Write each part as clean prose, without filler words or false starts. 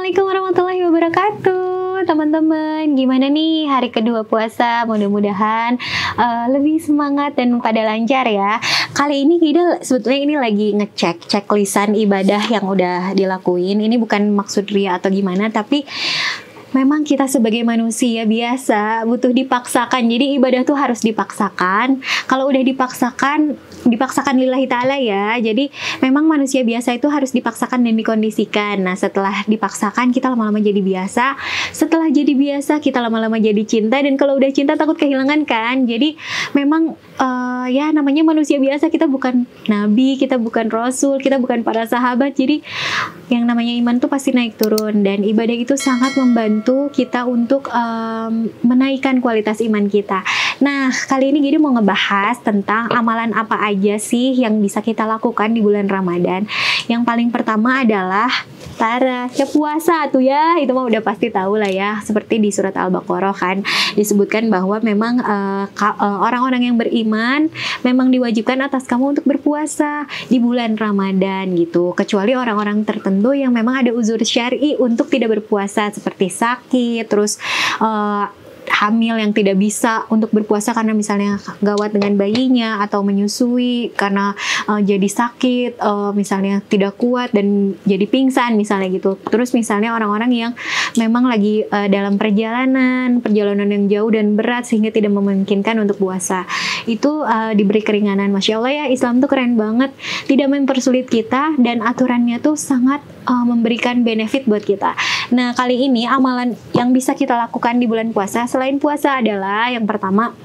Assalamualaikum warahmatullahi wabarakatuh, teman-teman. Gimana nih hari kedua puasa? Mudah-mudahan lebih semangat dan pada lancar ya. Kali ini kita sebetulnya ini lagi ngecek checklistan ibadah yang udah dilakuin. Ini bukan maksud ria atau gimana, tapi memang kita sebagai manusia biasa butuh dipaksakan. Jadi ibadah tuh harus dipaksakan. Kalau udah dipaksakan lillahi ta'ala ya. Jadi memang manusia biasa itu harus dipaksakan dan dikondisikan. Nah setelah dipaksakan kita lama-lama jadi biasa. Setelah jadi biasa kita lama-lama jadi cinta. Dan kalau udah cinta takut kehilangan kan. Jadi memang ya namanya manusia biasa. Kita bukan nabi, kita bukan rasul, kita bukan para sahabat. Jadi yang namanya iman tuh pasti naik turun. Dan ibadah itu sangat membantu kita untuk menaikkan kualitas iman kita. Nah, kali ini Gide mau ngebahas tentang amalan apa aja sih yang bisa kita lakukan di bulan Ramadan. Yang paling pertama adalah ya puasa tuh ya, itu mah udah pasti tahu lah ya. Seperti di surat Al-Baqarah kan disebutkan bahwa memang orang-orang yang beriman memang diwajibkan atas kamu untuk berpuasa di bulan Ramadan gitu. Kecuali orang-orang tertentu yang memang ada uzur syar'i untuk tidak berpuasa seperti sakit, terus hamil yang tidak bisa untuk berpuasa karena misalnya gawat dengan bayinya atau menyusui karena jadi sakit, misalnya tidak kuat dan jadi pingsan misalnya gitu. Terus misalnya orang-orang yang memang lagi dalam perjalanan yang jauh dan berat sehingga tidak memungkinkan untuk puasa. Itu diberi keringanan. Masya Allah ya, Islam tuh keren banget. Tidak mempersulit kita dan aturannya tuh sangat memberikan benefit buat kita. Nah kali ini amalan yang bisa kita lakukan di bulan puasa selain puasa adalah yang pertama,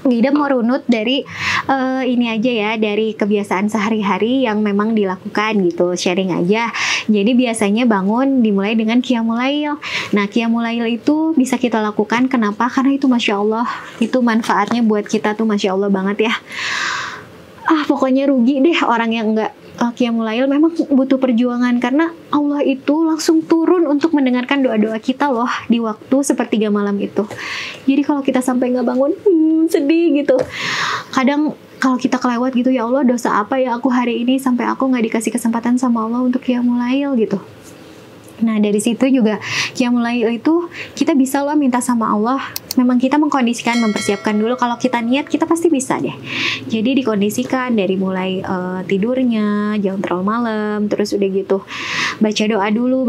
Gida mau runut dari ini aja ya, dari kebiasaan sehari-hari yang memang dilakukan gitu, sharing aja. Jadi biasanya bangun dimulai dengan qiyamul lail. Nah qiyamul lail itu bisa kita lakukan, kenapa? Karena itu Masya Allah, itu manfaatnya buat kita tuh Masya Allah banget ya. Pokoknya rugi deh orang yang enggak qiyamul lail. Memang butuh perjuangan karena Allah itu langsung turun untuk mendengarkan doa-doa kita loh di waktu sepertiga malam itu. Jadi kalau kita sampai nggak bangun, sedih gitu. Kadang kalau kita kelewat gitu, ya Allah dosa apa ya aku hari ini sampai aku nggak dikasih kesempatan sama Allah untuk qiyamul lail gitu. Nah dari situ juga qiyamul lail itu kita bisa loh minta sama Allah. Memang kita mengkondisikan, mempersiapkan dulu. Kalau kita niat kita pasti bisa deh. Jadi dikondisikan dari mulai tidurnya jangan terlalu malam. Terus udah gitu baca doa dulu,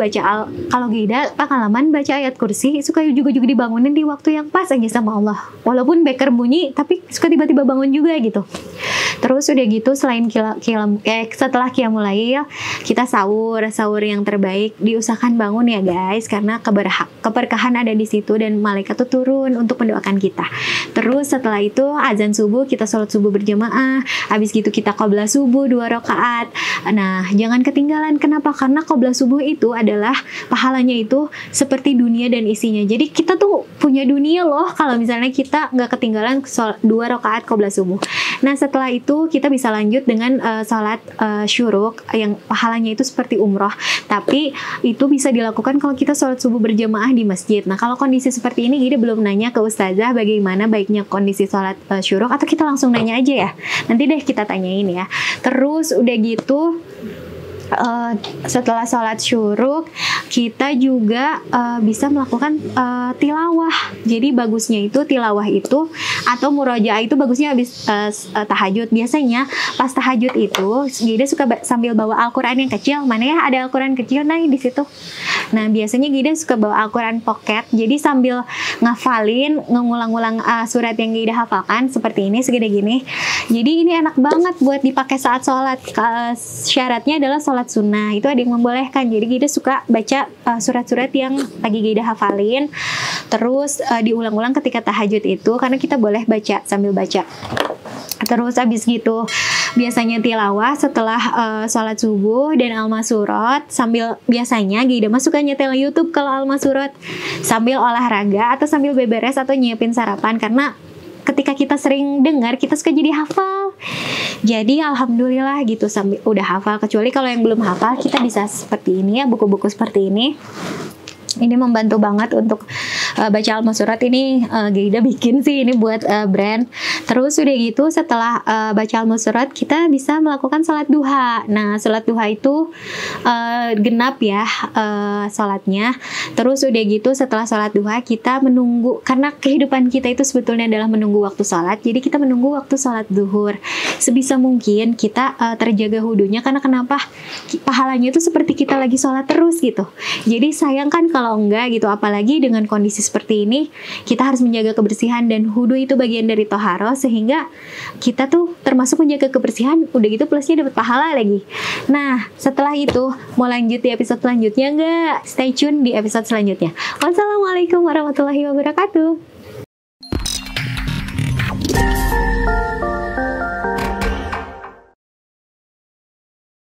kalau Gida pengalaman baca ayat kursi suka juga dibangunin di waktu yang pas aja sama Allah. Walaupun beker bunyi tapi suka tiba-tiba bangun juga gitu. Terus udah gitu selain setelah qiyamul lail kita sahur yang terbaik. Diusahakan bangun ya guys, karena keberkahan ada di situ dan malaikat tuh turun untuk mendoakan kita. Terus setelah itu azan subuh, kita sholat subuh berjamaah. Habis gitu kita qobliyah subuh 2 rakaat. Nah jangan ketinggalan. Kenapa? Karena qobliyah subuh itu adalah pahalanya itu seperti dunia dan isinya. Jadi kita tuh punya dunia loh kalau misalnya kita nggak ketinggalan 2 rakaat qobliyah subuh. Nah setelah itu kita bisa lanjut dengan sholat syuruk yang pahalanya itu seperti umroh. Tapi itu bisa dilakukan kalau kita sholat subuh berjamaah di masjid. Nah kalau kondisi seperti ini kita belum nanya ke ustazah bagaimana baiknya kondisi sholat syuruk, atau kita langsung nanya aja ya. Nanti deh kita tanyain ya. Terus udah gitu setelah sholat syuruk kita juga bisa melakukan tilawah. Jadi bagusnya itu tilawah itu atau murojaah itu bagusnya habis tahajud. Biasanya pas tahajud itu Gida suka sambil bawa Al-Quran yang kecil. Mana ya ada Al-Quran kecil? Nah di situ. Nah biasanya Gida suka bawa Al-Quran pocket. Jadi sambil ngafalin, ngulang-ngulang surat yang Gida hafalkan seperti ini, segede gini. Jadi ini enak banget buat dipakai saat sholat. Syaratnya adalah sholat sunnah, itu ada yang membolehkan. Jadi Gida suka baca surat-surat yang lagi Gida hafalin, terus diulang-ulang ketika tahajud itu, karena kita boleh baca sambil baca. Terus abis gitu biasanya tilawah setelah sholat subuh dan al-masurat, sambil biasanya Gida suka nyetel YouTube kalau al-masurat sambil olahraga atau sambil beberes atau nyiapin sarapan, karena ketika kita sering dengar kita suka jadi hafal. Jadi alhamdulillah gitu sambil udah hafal. Kecuali kalau yang belum hafal kita bisa seperti ini ya, buku-buku seperti ini. Ini membantu banget untuk baca al-masurat ini Geida bikin sih ini buat brand. Terus udah gitu setelah baca al-masurat kita bisa melakukan sholat duha. Nah sholat duha itu genap ya sholatnya. Terus udah gitu setelah sholat duha kita menunggu, karena kehidupan kita itu sebetulnya adalah menunggu waktu sholat. Jadi kita menunggu waktu sholat zuhur. Sebisa mungkin kita terjaga wudunya, karena kenapa? Pahalanya itu seperti kita lagi sholat terus gitu. Jadi sayang kan kalau enggak gitu, apalagi dengan kondisi seperti ini kita harus menjaga kebersihan, dan wudu itu bagian dari toharoh, sehingga kita tuh termasuk menjaga kebersihan, udah gitu plusnya dapat pahala lagi. Nah setelah itu mau lanjut di episode selanjutnya enggak? Stay tune di episode selanjutnya. Wassalamualaikum warahmatullahi wabarakatuh.